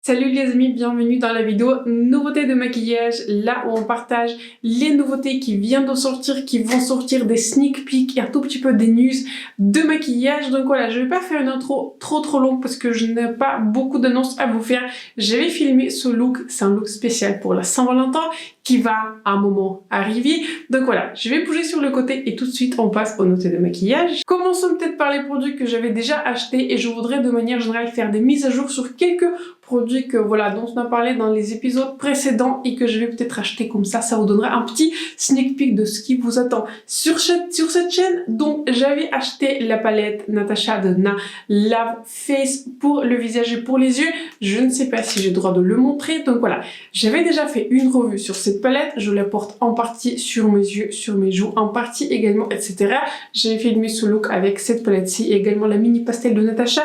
Salut les amis, bienvenue dans la vidéo nouveautés de maquillage, là où on partage les nouveautés qui viennent de sortir, qui vont sortir des sneak peeks et un tout petit peu des news de maquillage. Donc voilà, je vais pas faire une intro trop longue parce que je n'ai pas beaucoup d'annonces à vous faire. J'avais filmé ce look, c'est un look spécial pour la Saint-Valentin qui va à un moment arriver. Donc voilà, je vais bouger sur le côté et tout de suite on passe aux nouveautés de maquillage. Commençons peut-être par les produits que j'avais déjà achetés et je voudrais de manière générale faire des mises à jour sur quelques produits que voilà dont on a parlé dans les épisodes précédents et que je vais peut-être acheter comme ça vous donnera un petit sneak peek de ce qui vous attend sur cette chaîne. Donc j'avais acheté la palette Natasha de Na Love Face pour le visage et pour les yeux. Je ne sais pas si j'ai le droit de le montrer, donc voilà, j'avais déjà fait une revue sur cette palette, je la porte en partie sur mes yeux, sur mes joues, en partie également, etc. J'avais filmé ce look avec cette palette-ci et également la mini pastel de Natasha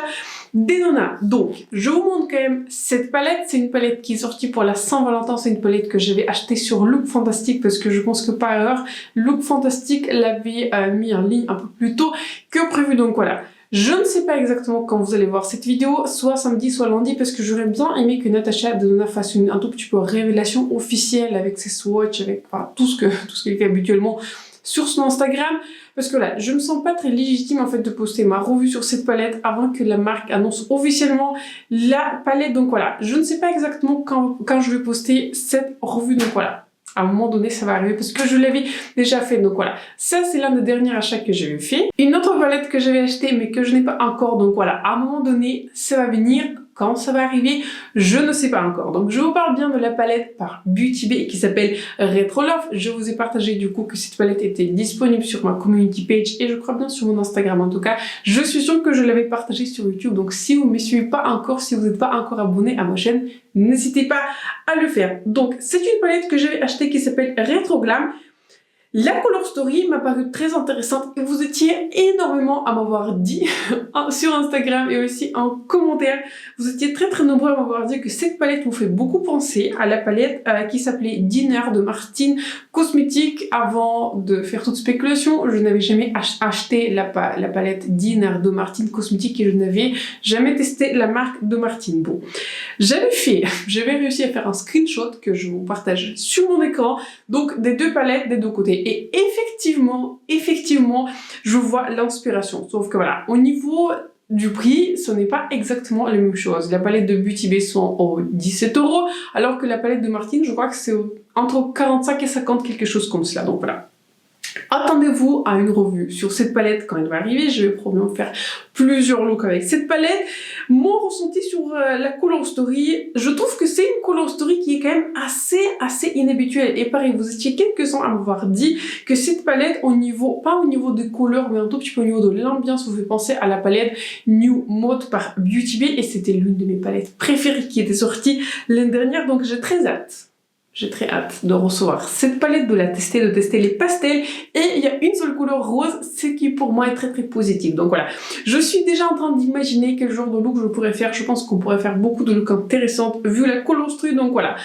Denona. Donc, je vous montre quand même cette palette. C'est une palette qui est sortie pour la Saint-Valentin. C'est une palette que j'avais achetée sur Look Fantastic parce que je pense que par erreur, Look Fantastic l'avait mis en ligne un peu plus tôt que prévu. Donc voilà. Je ne sais pas exactement quand vous allez voir cette vidéo, soit samedi, soit lundi, parce que j'aurais bien aimé que Natasha Denona fasse un tout petit peu révélation officielle avec ses swatchs, avec enfin, tout ce qu'elle fait habituellement sur son Instagram, parce que là, je me sens pas très légitime en fait de poster ma revue sur cette palette avant que la marque annonce officiellement la palette. Donc voilà, je ne sais pas exactement quand je vais poster cette revue, donc voilà. À un moment donné, ça va arriver parce que je l'avais déjà fait. Donc voilà, ça c'est l'un des derniers achats que j'avais fait. Une autre palette que j'avais achetée mais que je n'ai pas encore. Donc voilà, à un moment donné, ça va venir. Quand ça va arriver, je ne sais pas encore. Donc je vous parle bien de la palette par Beauty Bay qui s'appelle Retro Love. Je vous ai partagé du coup que cette palette était disponible sur ma community page et je crois bien sur mon Instagram en tout cas. Je suis sûre que je l'avais partagé sur YouTube. Donc si vous ne me suivez pas encore, si vous n'êtes pas encore abonné à ma chaîne, n'hésitez pas à le faire. Donc c'est une palette que j'avais achetée qui s'appelle Retro Glam. La color story m'a paru très intéressante et vous étiez énormément à m'avoir dit sur Instagram et aussi en commentaire. Vous étiez très nombreux à m'avoir dit que cette palette vous fait beaucoup penser à la palette qui s'appelait Dinner de Martine Cosmétique. Avant de faire toute spéculation, je n'avais jamais acheté la palette Dinner de Martine Cosmétique et je n'avais jamais testé la marque de Martine. Bon, j'avais réussi à faire un screenshot que je vous partage sur mon écran, donc des deux palettes des deux côtés. Et effectivement, je vois l'inspiration. Sauf que voilà, au niveau du prix, ce n'est pas exactement la même chose. La palette de Beauty Bay sont aux 17 €, alors que la palette de Martine, je crois que c'est entre 45 et 50, quelque chose comme cela. Donc voilà. Attendez-vous à une revue sur cette palette quand elle va arriver. Je vais probablement faire plusieurs looks avec cette palette. Mon ressenti sur la color story, je trouve que c'est une color story qui est quand même assez inhabituelle. Et pareil, vous étiez quelques-uns à m'avoir dit que cette palette, pas au niveau des couleurs, mais un tout petit peu au niveau de l'ambiance, vous fait penser à la palette New Mode par Beauty Bay. Et c'était l'une de mes palettes préférées qui était sortie l'année dernière. Donc j'ai très hâte. J'ai très hâte de recevoir cette palette, de tester les pastels. Et il y a une seule couleur rose, ce qui pour moi est très positif. Donc voilà, je suis déjà en train d'imaginer quel genre de look je pourrais faire. Je pense qu'on pourrait faire beaucoup de looks intéressants vu la color story. Donc voilà.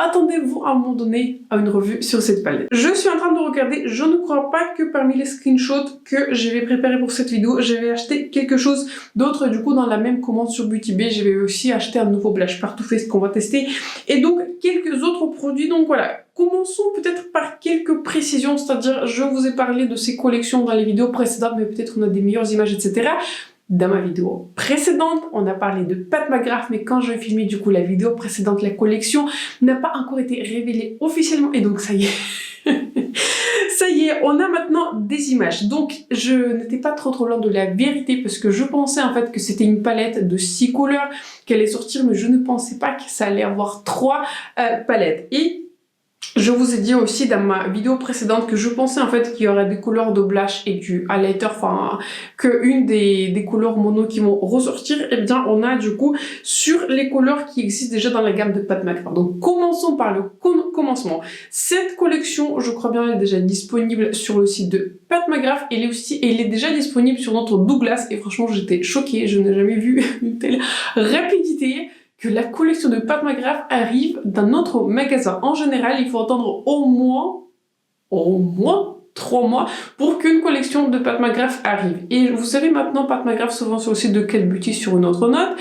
Attendez-vous à un moment donné à une revue sur cette palette. Je suis en train de regarder, je ne crois pas que parmi les screenshots que je vais préparer pour cette vidéo, je vais acheter quelque chose d'autre. Du coup, dans la même commande sur Beauty Bay, je vais aussi acheter un nouveau blush par Too Faced qu'on va tester. Et donc, quelques autres produits. Donc voilà, commençons peut-être par quelques précisions, c'est-à-dire je vous ai parlé de ces collections dans les vidéos précédentes, mais peut-être on a des meilleures images, etc. Dans ma vidéo précédente, on a parlé de Pat McGrath, mais quand je vais filmer du coup la vidéo précédente, la collection n'a pas encore été révélée officiellement et donc ça y est. Ça y est, on a maintenant des images. Donc je n'étais pas trop loin de la vérité parce que je pensais en fait que c'était une palette de 6 couleurs qu'elle allait sortir, mais je ne pensais pas que ça allait avoir 3 palettes. Et je vous ai dit aussi dans ma vidéo précédente que je pensais en fait qu'il y aurait des couleurs de blush et du highlighter, enfin que une des couleurs mono qui vont ressortir. Et bien on a du coup sur les couleurs qui existent déjà dans la gamme de Pat McGrath. Donc commençons par le commencement. Cette collection, je crois bien, elle est déjà disponible sur le site de Pat McGrath. Elle est déjà disponible sur notre Douglas et franchement j'étais choquée, je n'ai jamais vu une telle rapidité. Que la collection de Pat McGrath arrive dans notre magasin. En général, il faut attendre au moins 3 mois pour qu'une collection de Pat McGrath arrive. Et vous savez maintenant, Pat McGrath se vend sur le site de Kel Beauty sur une autre note.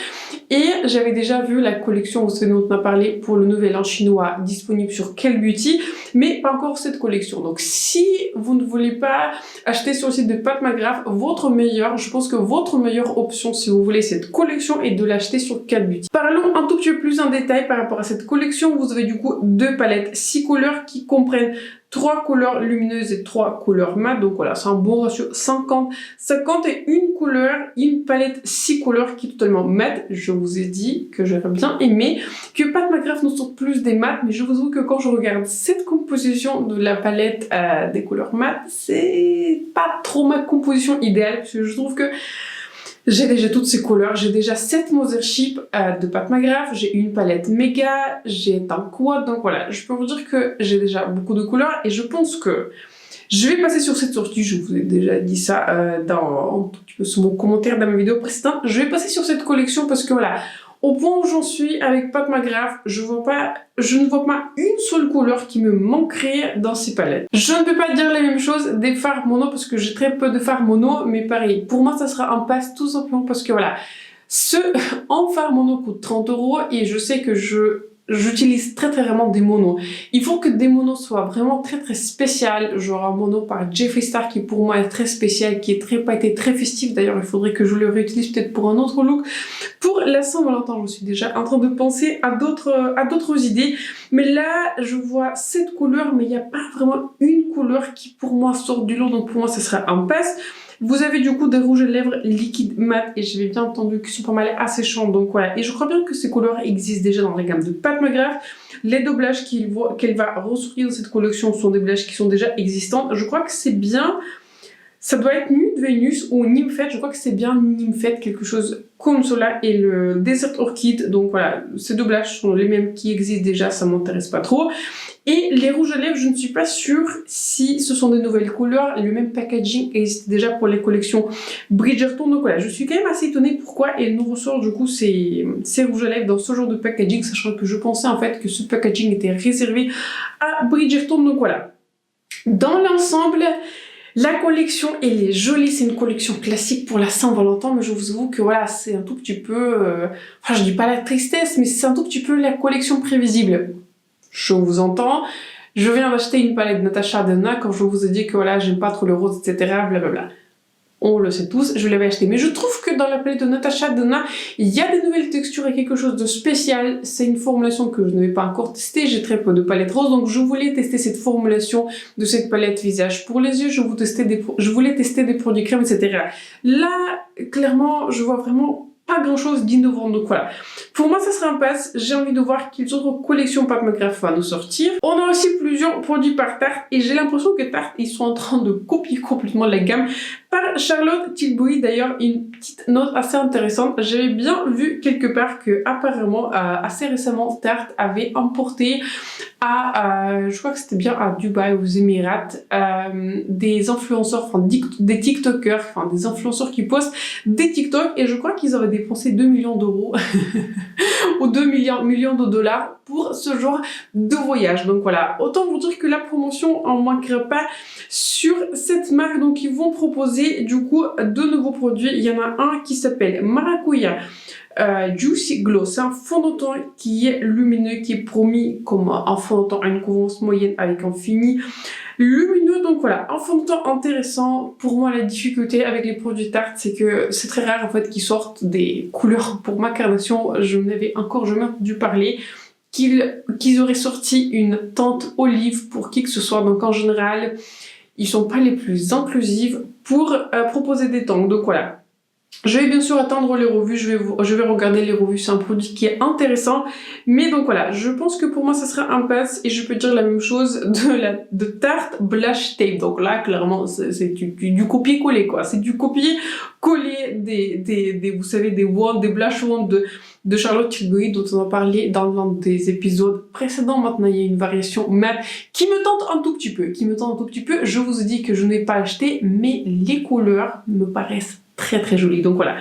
Et j'avais déjà vu la collection, vous savez, dont on a parlé pour le nouvel an chinois disponible sur Kel Beauty, mais pas encore cette collection. Donc si vous ne voulez pas acheter sur le site de Pat McGrath, je pense que votre meilleure option si vous voulez cette collection est de l'acheter sur Kel Beauty. Parlons un tout petit peu plus en détail par rapport à cette collection. Vous avez du coup 2 palettes 6 couleurs qui comprennent 3 couleurs lumineuses et 3 couleurs mat. Donc voilà, c'est un bon ratio 50. 50 et une couleur, une palette 6 couleurs qui est totalement mat. Je vous ai dit que j'aurais bien aimé que Pat McGrath nous sorte plus des mats, mais je vous avoue que quand je regarde cette composition de la palette des couleurs mat, c'est pas trop ma composition idéale, parce que je trouve que j'ai déjà toutes ces couleurs, j'ai déjà 7 Mothership de Pat McGrath, j'ai une palette méga, j'ai un quad, donc voilà, je peux vous dire que j'ai déjà beaucoup de couleurs et je pense que je vais passer sur cette sortie, je vous ai déjà dit ça sur mon commentaire dans ma vidéo précédente, je vais passer sur cette collection parce que voilà, au point où j'en suis avec Pat McGrath, je ne vois pas une seule couleur qui me manquerait dans ces palettes. Je ne peux pas dire la même chose des fards mono parce que j'ai très peu de fards mono, mais pareil, pour moi ça sera un pass tout simplement parce que voilà, en fard mono coûte 30 € et je sais que j'utilise très rarement des monos. Il faut que des monos soient vraiment très spéciales, genre un mono par Jeffree Star qui pour moi est très spécial, qui est très pailleté, très festif. D'ailleurs, il faudrait que je le réutilise peut-être pour un autre look. Pour la Saint-Valentin, je suis déjà en train de penser à d'autres idées. Mais là, je vois 7 couleurs, mais il n'y a pas vraiment une couleur qui pour moi sort du lot. Donc pour moi, ce sera un pass. Vous avez du coup des rouges à lèvres liquides mat et j'avais bien entendu qu'ils sont pas mal asséchants, donc voilà. Et je crois bien que ces couleurs existent déjà dans la gamme de Pat McGrath. Les 2 blushes qu'elle va ressortir dans cette collection sont des blushes qui sont déjà existantes. Je crois que c'est bien, ça doit être Nude Venus ou Nymphette, je crois que c'est bien Nymphette, quelque chose comme cela, et le Desert Orchid, donc voilà, ces 2 blushes sont les mêmes qui existent déjà, ça m'intéresse pas trop. Et les rouges à lèvres, je ne suis pas sûre si ce sont des nouvelles couleurs. Le même packaging existe déjà pour les collections Bridgerton. Donc voilà, je suis quand même assez étonnée pourquoi elle nous ressort du coup ces rouges à lèvres dans ce genre de packaging, sachant que je pensais en fait que ce packaging était réservé à Bridgerton. Donc voilà. Dans l'ensemble, la collection, elle est jolie, c'est une collection classique pour la Saint-Valentin, mais je vous avoue que voilà, c'est un tout petit peu... enfin, je dis pas la tristesse, mais c'est un tout petit peu la collection prévisible. Je vous entends. Je viens d'acheter une palette Natasha Denona quand je vous ai dit que voilà, j'aime pas trop le rose, etc. Blablabla. On le sait tous, je l'avais acheté. Mais je trouve que dans la palette de Natasha Denona, il y a des nouvelles textures et quelque chose de spécial. C'est une formulation que je n'avais pas encore testée. J'ai très peu de palettes roses, donc je voulais tester cette formulation de cette palette visage pour les yeux. Je voulais tester des produits crème, etc. Là, clairement, je vois vraiment pas grand chose d'innovant, donc voilà. Pour moi, ça sera un pass. J'ai envie de voir quelles autres collections Pat McGrath va nous sortir. On a aussi plusieurs produits par Tarte et j'ai l'impression que Tarte, ils sont en train de copier complètement la gamme par Charlotte Tilbury. D'ailleurs, une petite note assez intéressante. J'avais bien vu quelque part que apparemment, assez récemment, Tarte avait importé je crois que c'était bien à Dubaï, aux Émirats, des influenceurs, enfin des TikTokers, enfin des influenceurs qui postent des TikTok et je crois qu'ils avaient dépensé 2 millions d'euros ou 2 millions de dollars pour ce genre de voyage. Donc voilà, autant vous dire que la promotion en manquera pas sur cette marque. Donc ils vont proposer du coup 2 nouveaux produits. Il y en a un qui s'appelle Maracuya Juicy Glow, c'est un fond de teint qui est lumineux, qui est promis comme un fond de teint à une couvrance moyenne avec un fini lumineux. Donc voilà, un fond de teint intéressant. Pour moi, la difficulté avec les produits Tarte, c'est que c'est très rare en fait qu'ils sortent des couleurs pour ma carnation. Je n'avais encore jamais entendu parler qu'ils auraient sorti une teinte olive pour qui que ce soit. Donc en général, ils sont pas les plus inclusifs pour proposer des teintes. Donc voilà. Je vais bien sûr attendre les revues, je vais regarder les revues, c'est un produit qui est intéressant. Mais donc voilà, je pense que pour moi ça sera un pass et je peux dire la même chose de Tarte Blush Tape. Donc là, clairement, c'est du copier-coller quoi. C'est du copier-coller vous savez, des blush wands de Charlotte Tilbury dont on a parlé dans l'un des épisodes précédents. Maintenant, il y a une variation mat qui me tente un tout petit peu, Je vous ai dit que je n'ai pas acheté, mais les couleurs me paraissent très très jolie. Donc voilà,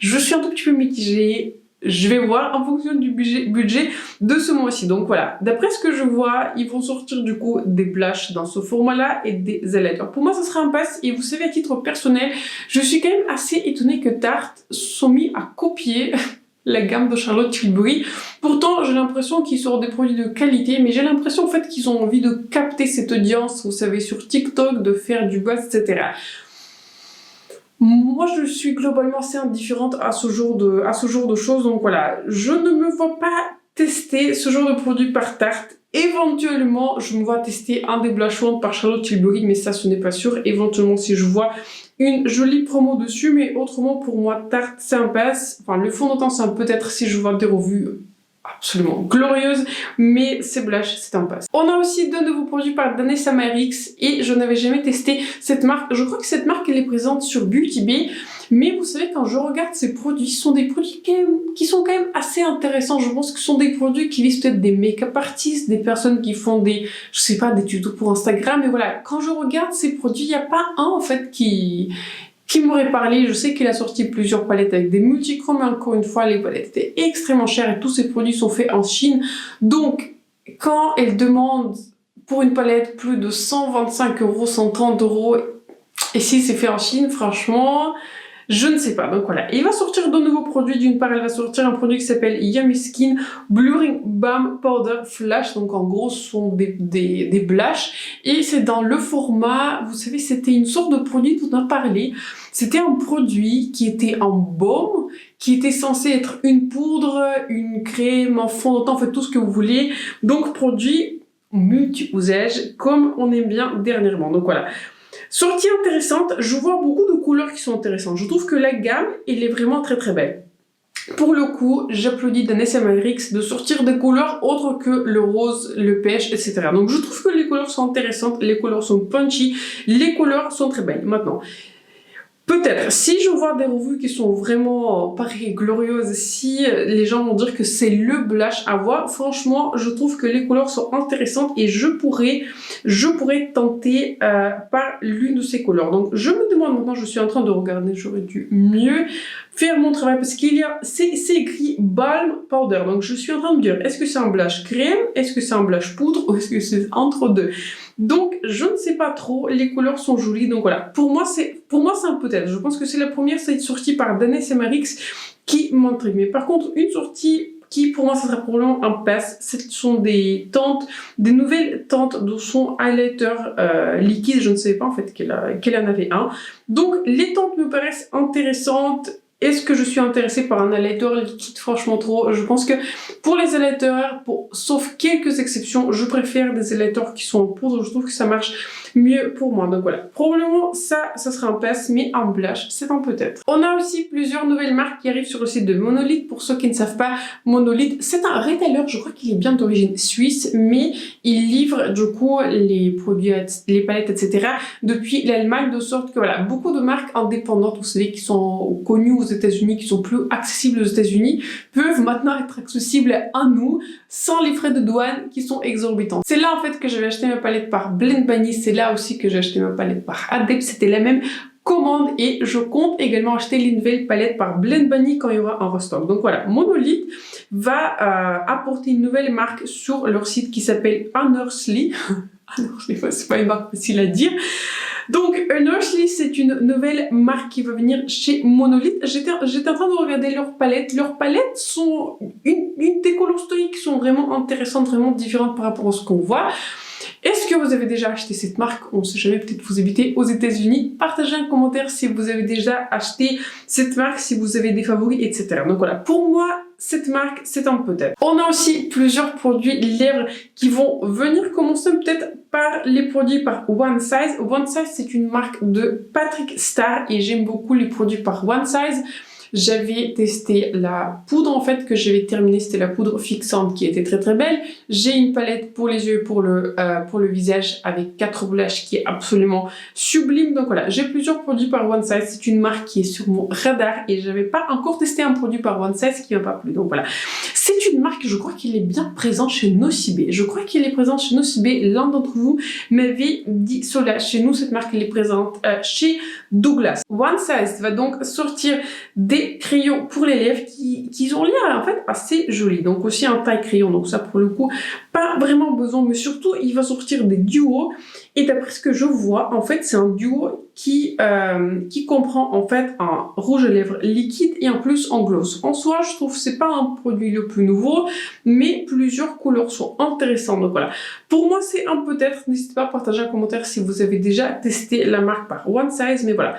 je suis un tout petit peu mitigée. je vais voir en fonction du budget de ce mois-ci. Donc voilà, d'après ce que je vois, ils vont sortir du coup des blushs dans ce format-là et des highlighters. Pour moi, ça sera un pass. Et vous savez, à titre personnel, je suis quand même assez étonnée que Tarte sont mis à copier la gamme de Charlotte Tilbury. Pourtant, j'ai l'impression qu'ils sortent des produits de qualité, mais j'ai l'impression en fait qu'ils ont envie de capter cette audience, vous savez, sur TikTok, de faire du buzz, etc. Moi, je suis globalement assez indifférente à ce genre de choses. Donc voilà, je ne me vois pas tester ce genre de produit par Tarte. Éventuellement, je me vois tester un des blush on par Charlotte Tilbury, mais ça, ce n'est pas sûr. Éventuellement, si je vois une jolie promo dessus, mais autrement, pour moi, Tarte, c'est un pass. Enfin, le fond de teint, c'est un peut-être si je vois des revues absolument glorieuse, mais ces blushs, c'est un pass. On a aussi deux nouveaux produits par Danessa Myrix et je n'avais jamais testé cette marque. Je crois que cette marque, elle est présente sur Beauty Bay, mais vous savez, quand je regarde ces produits, ce sont des produits qui sont quand même assez intéressants. Je pense que ce sont des produits qui visent peut-être des make-up artistes, des personnes qui font des, je sais pas, des tutos pour Instagram, mais voilà, quand je regarde ces produits, il n'y a pas un, en fait, qui m'aurait parlé. Je sais qu'il a sorti plusieurs palettes avec des multichromes, mais encore une fois, les palettes étaient extrêmement chères et tous ces produits sont faits en Chine. Donc, quand elle demande pour une palette plus de 125 €, 130 €, et si c'est fait en Chine, franchement, je ne sais pas. Donc voilà, il va sortir de nouveaux produits. D'une part, elle va sortir un produit qui s'appelle Yummy Skin Blurring Balm Powder Flash. Donc en gros, ce sont des blushs. Et c'est dans le format, vous savez, c'était une sorte de produit dont on a parlé. C'était un produit qui était en baume, qui était censé être une poudre, une crème, un fond de teint, en fait tout ce que vous voulez. Donc produit multi-usage, comme on aime bien dernièrement. Donc voilà. Sortie intéressante, je vois beaucoup de couleurs qui sont intéressantes. Je trouve que la gamme, elle est vraiment très très belle. Pour le coup, j'applaudis Danessa Myrix de sortir des couleurs autres que le rose, le pêche, etc. Donc je trouve que les couleurs sont intéressantes, les couleurs sont punchy, les couleurs sont très belles. Maintenant, peut-être, si je vois des revues qui sont vraiment pareilles, glorieuses, si les gens vont dire que c'est le blush à voir, franchement, je trouve que les couleurs sont intéressantes et je pourrais tenter par l'une de ces couleurs. Donc, je me demande maintenant, je suis en train de regarder, j'aurais dû mieux faire mon travail parce qu'il y a, c'est écrit Balm Powder. Donc, je suis en train de me dire, est-ce que c'est un blush crème, est-ce que c'est un blush poudre ou est-ce que c'est entre deux? Donc, je ne sais pas trop, les couleurs sont jolies, donc voilà. Pour moi, c'est un peut-être. Je pense que c'est la première sortie par Danessa Myrix qui m'intrigue. Mais par contre, une sortie qui, pour moi, ça sera probablement un pass. Ce sont des teintes, des nouvelles teintes de son highlighter liquide. Je ne savais pas, en fait, qu'elle en avait un. Donc, les teintes me paraissent intéressantes. Est-ce que je suis intéressée par un highlighter liquide? Franchement trop. Je pense que pour les highlighters, sauf quelques exceptions, je préfère des highlighters qui sont en poudre. Je trouve que ça marche mieux pour moi. Donc voilà, probablement ça sera un pass, mais un blush, c'est un peut-être. On a aussi plusieurs nouvelles marques qui arrivent sur le site de Monolith. Pour ceux qui ne savent pas, Monolith, c'est un retailer, je crois qu'il est bien d'origine suisse, mais il livre du coup les produits, les palettes, etc. depuis l'Allemagne, de sorte que voilà, beaucoup de marques indépendantes, vous savez, qui sont connues aux États-Unis, qui sont plus accessibles aux États-Unis, peuvent maintenant être accessibles à nous sans les frais de douane qui sont exorbitants. C'est là en fait que j'avais acheté ma palette par Blend Bunny, c'est là aussi que j'ai acheté ma palette par Adept, c'était la même commande et je compte également acheter les nouvelles palettes par Blend Bunny quand il y aura un restock. Donc voilà, Monolith va apporter une nouvelle marque sur leur site qui s'appelle Unearthly. Unearthly, c'est pas une marque facile à dire. Donc, Unearthly, c'est une nouvelle marque qui va venir chez Monolith. J'étais en train de regarder leurs palettes. Leurs palettes sont une des couleurs qui sont vraiment intéressantes, vraiment différentes par rapport à ce qu'on voit. Est-ce que vous avez déjà acheté cette marque? On ne sait jamais, peut-être vous habitez aux États-Unis. Partagez un commentaire si vous avez déjà acheté cette marque, si vous avez des favoris, etc. Donc voilà, pour moi, cette marque, c'est un peut-être. On a aussi plusieurs produits lèvres qui vont venir, commencer peut-être par les produits par One Size. One Size, c'est une marque de Patrick Starr et j'aime beaucoup les produits par One Size. J'avais testé la poudre en fait que j'avais terminée, c'était la poudre fixante qui était très très belle. J'ai une palette pour les yeux et pour le visage avec 4 blushs qui est absolument sublime. Donc voilà, j'ai plusieurs produits par One Size. C'est une marque qui est sur mon radar et j'avais pas encore testé un produit par One Size qui m'a pas plu. Donc voilà, c'est une marque, je crois qu'il est bien présent chez Nocibé. Je crois qu'il est présent chez Nocibé. L'un d'entre vous m'avait dit cela. Chez nous, cette marque elle est présente chez Douglas. One Size va donc sortir des des crayons pour les lèvres qui ont l'air en fait assez jolis. Donc aussi un taille crayon, donc ça pour le coup, pas vraiment besoin, mais surtout il va sortir des duos. Et d'après ce que je vois, en fait c'est un duo qui comprend en fait un rouge à lèvres liquide et en plus en gloss. En soi, je trouve que c'est pas un produit le plus nouveau, mais plusieurs couleurs sont intéressantes. Donc voilà, pour moi c'est un peut-être. N'hésitez pas à partager un commentaire si vous avez déjà testé la marque par One Size, mais voilà,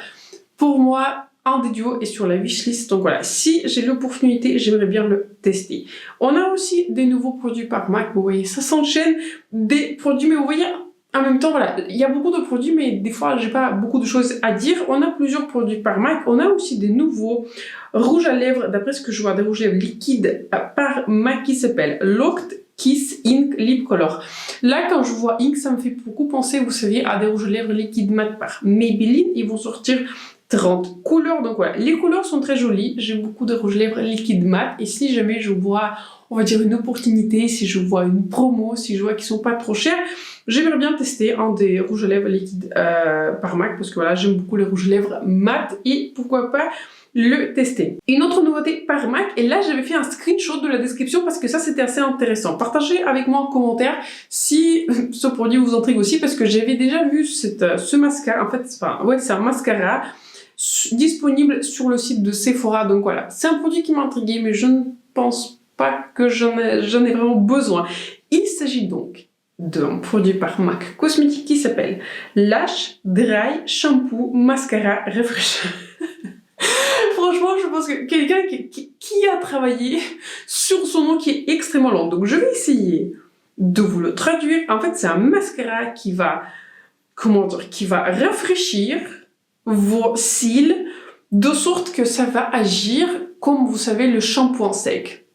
pour moi un des duos est sur la wishlist. Donc voilà, si j'ai l'opportunité, j'aimerais bien le tester. On a aussi des nouveaux produits par MAC. Vous voyez, ça s'enchaîne des produits, mais vous voyez, en même temps, voilà, il y a beaucoup de produits, mais des fois, j'ai pas beaucoup de choses à dire. On a plusieurs produits par MAC. On a aussi des nouveaux rouges à lèvres, d'après ce que je vois, des rouges à lèvres liquides par MAC qui s'appelle Locked Kiss Ink Lip Color. Là, quand je vois Ink, ça me fait beaucoup penser, vous savez, à des rouges à lèvres liquides mat par Maybelline. Ils vont sortir 30 couleurs. Donc voilà, les couleurs sont très jolies. J'ai beaucoup de rouges à lèvres liquides mat. Et si jamais je vois, on va dire, une opportunité, si je vois une promo, si je vois qu'ils sont pas trop chers, j'aimerais bien tester un des rouges à lèvres liquides par MAC, parce que voilà, j'aime beaucoup les rouges à lèvres mat et pourquoi pas le tester. Une autre nouveauté par MAC, et là j'avais fait un screenshot de la description parce que ça c'était assez intéressant. Partagez avec moi en commentaire si ce produit vous intrigue aussi, parce que j'avais déjà vu ce mascara, en fait, enfin, ouais, c'est un mascara disponible sur le site de Sephora. Donc voilà, c'est un produit qui m'a intrigué, mais je ne pense pas que j'en ai vraiment besoin. Il s'agit donc d'un produit par MAC Cosmetics qui s'appelle Lash Dry Shampoo Mascara Refresh. Franchement, je pense que quelqu'un qui a travaillé sur son nom qui est extrêmement long. Donc je vais essayer de vous le traduire. En fait, c'est un mascara qui va, comment dire, qui va rafraîchir vos cils de sorte que ça va agir comme, vous savez, le shampoing sec.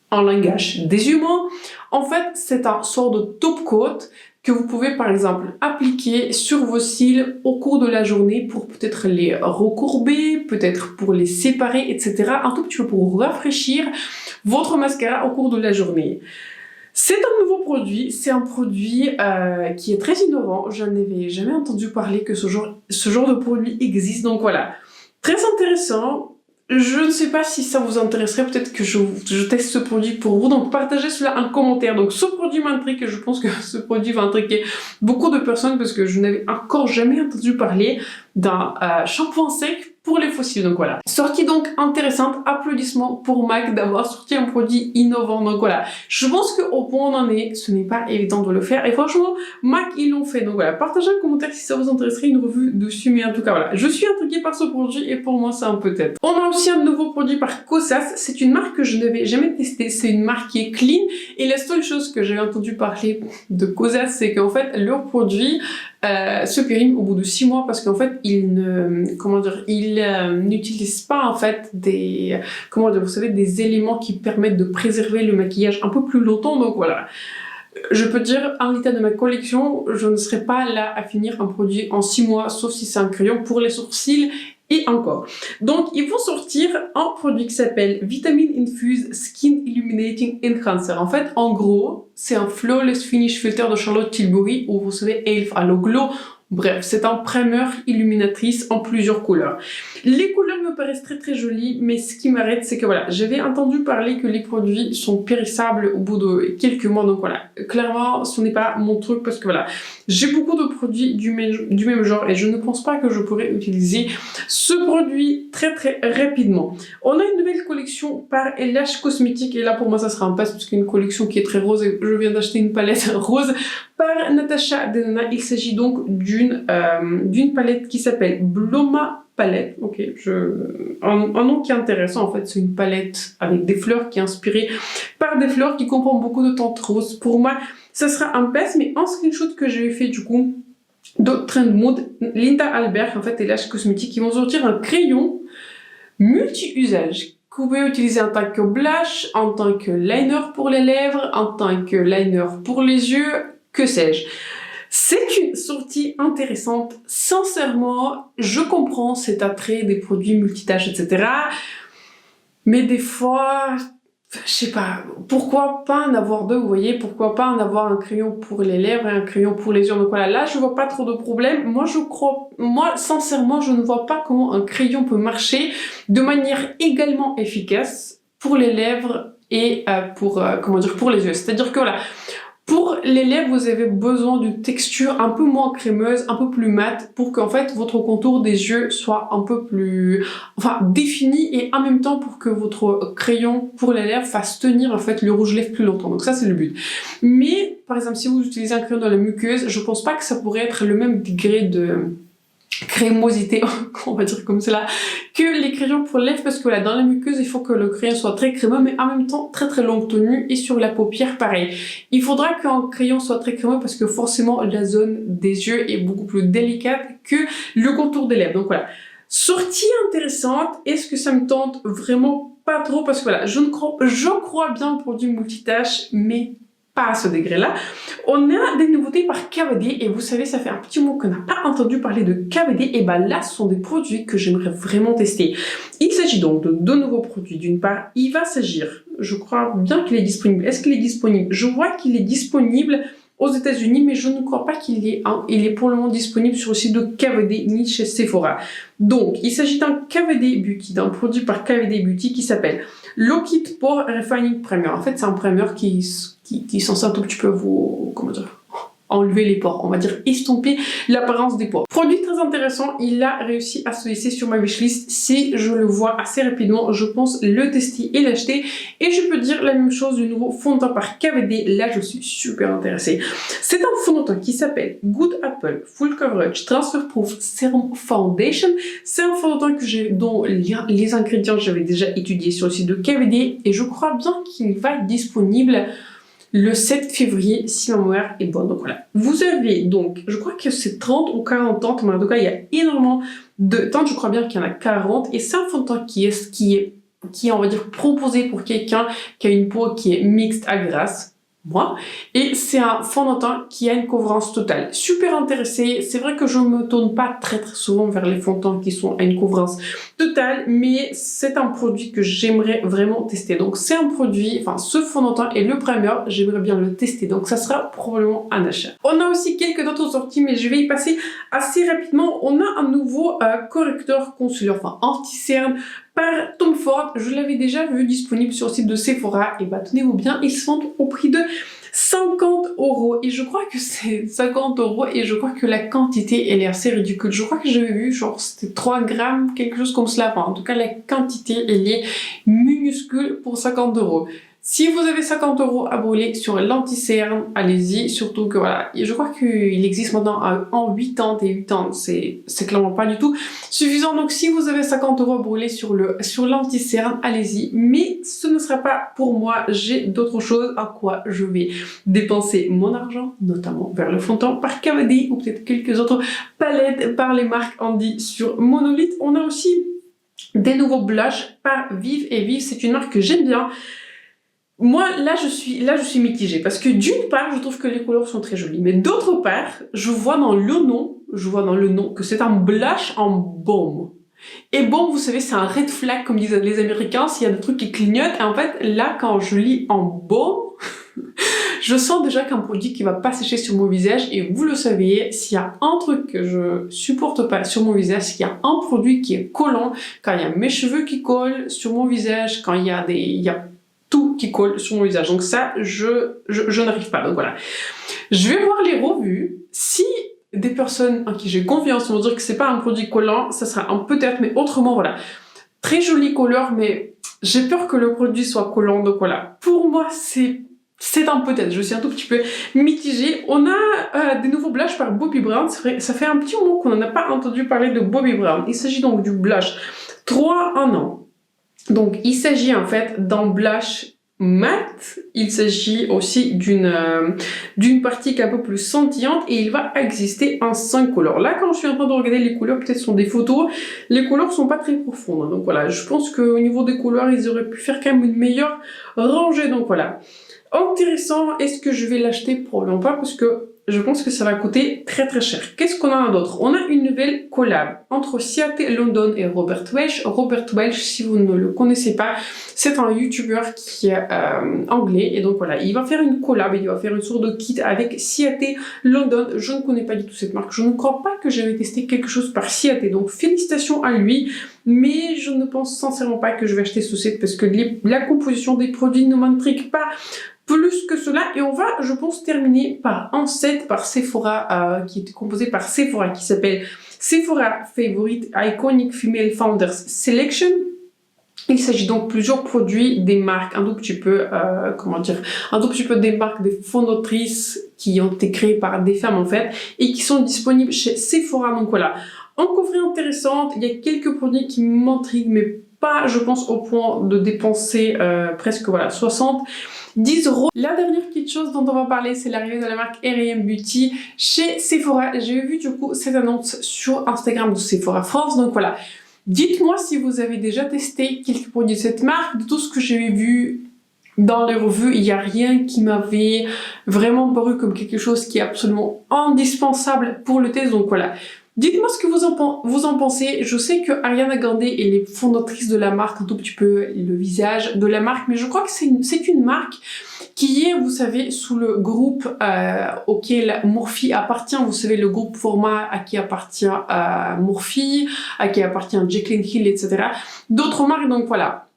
En langage des humains, en fait, c'est un sort de top coat que vous pouvez par exemple appliquer sur vos cils au cours de la journée pour peut-être les recourber, peut-être pour les séparer, etc. Un tout petit peu pour rafraîchir votre mascara au cours de la journée. C'est un nouveau produit, c'est un produit qui est très innovant. Je n'avais jamais entendu parler que ce genre de produit existe, donc voilà. Très intéressant. Je ne sais pas si ça vous intéresserait, peut-être que je teste ce produit pour vous, donc partagez cela en commentaire. Donc ce produit m'intrigue et je pense que ce produit va intriguer beaucoup de personnes parce que je n'avais encore jamais entendu parler d'un shampoing sec pour les fossiles. Donc voilà, sortie donc intéressante, applaudissements pour MAC d'avoir sorti un produit innovant. Donc voilà, je pense qu'au point où on en est, ce n'est pas évident de le faire et franchement, MAC ils l'ont fait. Donc voilà, partagez en commentaire si ça vous intéresserait une revue dessus, mais en tout cas voilà, je suis intriguée par ce produit et pour moi c'est un peut-être. On a aussi un nouveau produit par Kosas, c'est une marque que je n'avais jamais testée, c'est une marque qui est clean et la seule chose que j'avais entendu parler de Kosas, c'est qu'en fait leur produit se périment au bout de 6 mois parce qu'en fait ils n'utilisent pas en fait des, vous savez, des éléments qui permettent de préserver le maquillage un peu plus longtemps. Donc voilà, je peux dire en l'état de ma collection, je ne serai pas là à finir un produit en 6 mois, sauf si c'est un crayon pour les sourcils. Et encore. Donc, ils vont sortir un produit qui s'appelle Vitamin Infused Skin Illuminating Enhancer. En fait, en gros, c'est un Flawless Finish Filter de Charlotte Tilbury, ou vous savez, Elf Halo Glow. Bref, c'est un primer illuminatrice en plusieurs couleurs. Les couleurs me paraissent très très jolies, mais ce qui m'arrête, c'est que voilà, j'avais entendu parler que les produits sont périssables au bout de quelques mois, donc voilà, clairement, ce n'est pas mon truc parce que voilà, j'ai beaucoup de produits du même genre et je ne pense pas que je pourrais utiliser ce produit très très rapidement. On a une nouvelle collection par LH Cosmetics et là pour moi ça sera un pass parce qu'il y a une collection qui est très rose et je viens d'acheter une palette rose par Natasha Denona. Il s'agit donc d'une palette qui s'appelle Bloma Palette. Ok, un nom qui est intéressant en fait, c'est une palette avec des fleurs qui est inspirée par des fleurs qui comprend beaucoup de teintes roses. Pour moi, ça sera un pass, mais en screenshot que j'avais fait du coup de Trend Mood, Linda Albert en fait et LH Cosmetics qui vont sortir un crayon multi-usage que vous pouvez utiliser en tant que blush, en tant que liner pour les lèvres, en tant que liner pour les yeux, que sais-je. C'est une sortie intéressante. Sincèrement, je comprends cet attrait des produits multitâches, etc. Mais des fois, je sais pas, pourquoi pas en avoir deux, vous voyez, pourquoi pas en avoir un crayon pour les lèvres et un crayon pour les yeux. Donc voilà, là je vois pas trop de problème. Moi sincèrement, je ne vois pas comment un crayon peut marcher de manière également efficace pour les lèvres et comment dire, pour les yeux. C'est-à-dire que voilà, pour les lèvres, vous avez besoin d'une texture un peu moins crémeuse, un peu plus mate, pour qu'en fait votre contour des yeux soit un peu plus, défini, et en même temps pour que votre crayon pour les lèvres fasse tenir en fait le rouge lèvres plus longtemps. Donc ça c'est le but. Mais par exemple si vous utilisez un crayon dans la muqueuse, je pense pas que ça pourrait être le même degré de crémosité, on va dire comme cela, que les crayons pour lèvres, parce que là dans la muqueuse il faut que le crayon soit très crémeux mais en même temps très très longue tenue, et sur la paupière pareil. Il faudra qu'un crayon soit très crémeux parce que forcément la zone des yeux est beaucoup plus délicate que le contour des lèvres. Donc voilà, sortie intéressante. Est-ce que ça me tente? Vraiment pas trop, parce que voilà, je crois bien au produit multitâche, mais pas à ce degré-là. On a des nouveautés par KVD, et vous savez, ça fait un petit moment qu'on n'a pas entendu parler de KVD, et ben là, ce sont des produits que j'aimerais vraiment tester. Il s'agit donc de deux nouveaux produits. D'une part, il va s'agir, je crois bien qu'il est disponible. Est-ce qu'il est disponible? Je vois qu'il est disponible aux États-Unis, mais je ne crois pas qu'il est pour le moment disponible sur le site de KVD ni chez Sephora. Donc, il s'agit d'un KVD Beauty, d'un produit par KVD Beauty qui s'appelle Lock It Pore Refining Primer. En fait, c'est un primer qui est censé un tout petit peu vous, comment dire, enlever les pores, on va dire estomper l'apparence des pores. Produit très intéressant, il a réussi à se laisser sur ma wishlist. Si je le vois assez rapidement, je pense le tester et l'acheter. Et je peux dire la même chose du nouveau fond de teint par KVD. Là, je suis super intéressée. C'est un fond de teint qui s'appelle Good Apple Full Coverage Transfer Proof Serum Foundation. C'est un fond de teint dont les ingrédients j'avais déjà étudiés sur le site de KVD, et je crois bien qu'il va être disponible le 7 février si ma mémoire est bonne. Donc voilà, vous avez donc, je crois que c'est 30 ou 40 teintes, mais en tout cas il y a énormément de teintes, je crois bien qu'il y en a 40, et c'est un fond de teint qui est on va dire proposé pour quelqu'un qui a une peau qui est mixte à grasse, moi, et c'est un fond de teint qui a une couvrance totale. Super intéressée. C'est vrai que je me tourne pas très souvent vers les fonds de teint qui sont à une couvrance totale, mais c'est un produit que j'aimerais vraiment tester. Donc c'est un produit, ce fond de teint et le primer, j'aimerais bien le tester, donc ça sera probablement un achat. On a aussi quelques autres sorties, mais je vais y passer assez rapidement. On a un nouveau correcteur concealer, anti-cerne par Tom Ford. Je l'avais déjà vu disponible sur le site de Sephora, et bah tenez-vous bien, ils se vendent au prix de 50 €, et je crois que c'est 50 € et je crois que la quantité elle est assez ridicule. Je crois que j'avais vu genre c'était 3 grammes, quelque chose comme cela. En tout cas la quantité elle est minuscule pour 50 €. Si vous avez 50 € à brûler sur l'anti-cerne, allez-y, surtout que voilà, je crois qu'il existe maintenant en 8 teintes, et 8 teintes, c'est clairement pas du tout suffisant. Donc si vous avez 50 € à brûler sur l'anti-cerne, allez-y, mais ce ne sera pas pour moi. J'ai d'autres choses à quoi je vais dépenser mon argent, notamment vers le fond de teint par KVD, ou peut-être quelques autres palettes par les marques Andy sur Monolith. On a aussi des nouveaux blushs par Vive, et Vive c'est une marque que j'aime bien. Moi, là, je suis mitigée, parce que d'une part, je trouve que les couleurs sont très jolies, mais d'autre part, je vois dans le nom que c'est un blush en baume. Et baume, vous savez, c'est un red flag, comme disent les Américains, s'il y a des trucs qui clignotent. Et en fait, là, quand je lis en baume, je sens déjà qu'un produit qui va pas sécher sur mon visage, et vous le savez, s'il y a un truc que je supporte pas sur mon visage, s'il y a un produit qui est collant, quand il y a mes cheveux qui collent sur mon visage, quand il y a tout qui colle sur mon visage. Donc ça, je n'arrive pas. Donc voilà. Je vais voir les revues. Si des personnes en qui j'ai confiance vont dire que c'est pas un produit collant, ça sera un peut-être, mais autrement, voilà. Très jolie couleur, mais j'ai peur que le produit soit collant. Donc voilà. Pour moi, c'est un peut-être. Je suis un tout petit peu mitigée. On a des nouveaux blushs par Bobbi Brown. C'est vrai, ça fait un petit moment qu'on n'en a pas entendu parler de Bobbi Brown. Il s'agit donc du blush 3 en 1. Donc, il s'agit en fait d'un blush mat. Il s'agit aussi d'une partie qui est un peu plus scintillante, et il va exister en 5 couleurs. Là, quand je suis en train de regarder les couleurs, peut-être sont des photos, les couleurs sont pas très profondes. Donc voilà, je pense qu'au niveau des couleurs, ils auraient pu faire quand même une meilleure rangée. Donc voilà. Intéressant, est-ce que je vais l'acheter? Probablement pas, parce que je pense que ça va coûter très très cher. Qu'est-ce qu'on a d'autre? On a une nouvelle collab entre Ciaté London et Robert Welch. Robert Welch, si vous ne le connaissez pas, c'est un YouTuber qui est anglais. Et donc voilà, il va faire une collab, il va faire une sorte de kit avec Ciaté London. Je ne connais pas du tout cette marque. Je ne crois pas que j'avais testé quelque chose par Ciaté. Donc félicitations à lui. Mais je ne pense sincèrement pas que je vais acheter ce set parce que la composition des produits ne m'intrigue pas plus que cela. Et on va, je pense, terminer par un set par Sephora qui est composé par Sephora, qui s'appelle Sephora Favorite Iconic Female Founders Selection. Il s'agit donc de plusieurs produits des marques un tout petit peu, un tout petit peu des marques des fondatrices qui ont été créées par des femmes en fait et qui sont disponibles chez Sephora. Donc voilà, en coffret intéressante, il y a quelques produits qui m'intriguent, mais pas, je pense, au point de dépenser presque voilà 10 €. La dernière petite chose dont on va parler, c'est l'arrivée de la marque R&M Beauty chez Sephora. J'ai vu du coup cette annonce sur Instagram de Sephora France, donc voilà. Dites-moi si vous avez déjà testé quelques produits de cette marque. De tout ce que j'ai vu dans les revues, il n'y a rien qui m'avait vraiment paru comme quelque chose qui est absolument indispensable pour le test, donc voilà. Dites-moi ce que vous en pensez. Je sais que Ariana Grande est les fondatrices de la marque, un tout petit peu le visage de la marque, mais je crois que c'est une marque qui est, vous savez, sous le groupe auquel Morphe appartient. Vous savez, le groupe Format à qui appartient Morphe, à qui appartient Jaclyn Hill, etc. D'autres marques, donc voilà.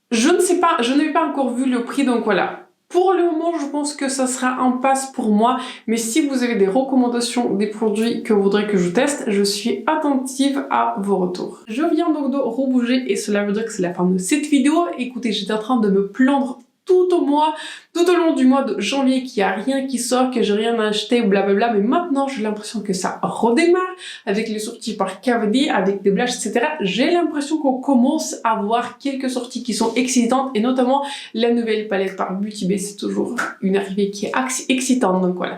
Je ne sais pas, je n'ai pas encore vu le prix, donc voilà. Pour le moment, je pense que ça sera un pass pour moi, mais si vous avez des recommandations des produits que vous voudrez que je teste, je suis attentive à vos retours. Je viens donc de rebouger et cela veut dire que c'est la fin de cette vidéo. Écoutez, j'étais en train de me plaindre tout au long du mois de janvier qu'il n'y a rien qui sort, que j'ai rien acheté, blablabla, mais maintenant j'ai l'impression que ça redémarre avec les sorties par KVD, avec des blushes, etc. J'ai l'impression qu'on commence à voir quelques sorties qui sont excitantes et notamment la nouvelle palette par Beauty Bay, c'est toujours une arrivée qui est excitante, donc voilà.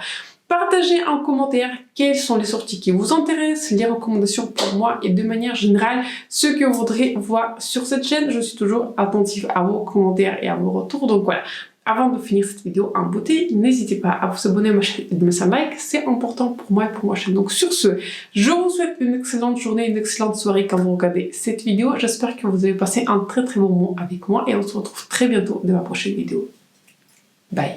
Partagez en commentaire quelles sont les sorties qui vous intéressent, les recommandations pour moi et de manière générale ce que vous voudrez voir sur cette chaîne. Je suis toujours attentive à vos commentaires et à vos retours. Donc voilà, avant de finir cette vidéo en beauté, n'hésitez pas à vous abonner à ma chaîne et de mettre un like, c'est important pour moi et pour ma chaîne. Donc sur ce, je vous souhaite une excellente journée, une excellente soirée quand vous regardez cette vidéo. J'espère que vous avez passé un très bon moment avec moi et on se retrouve très bientôt dans ma prochaine vidéo. Bye!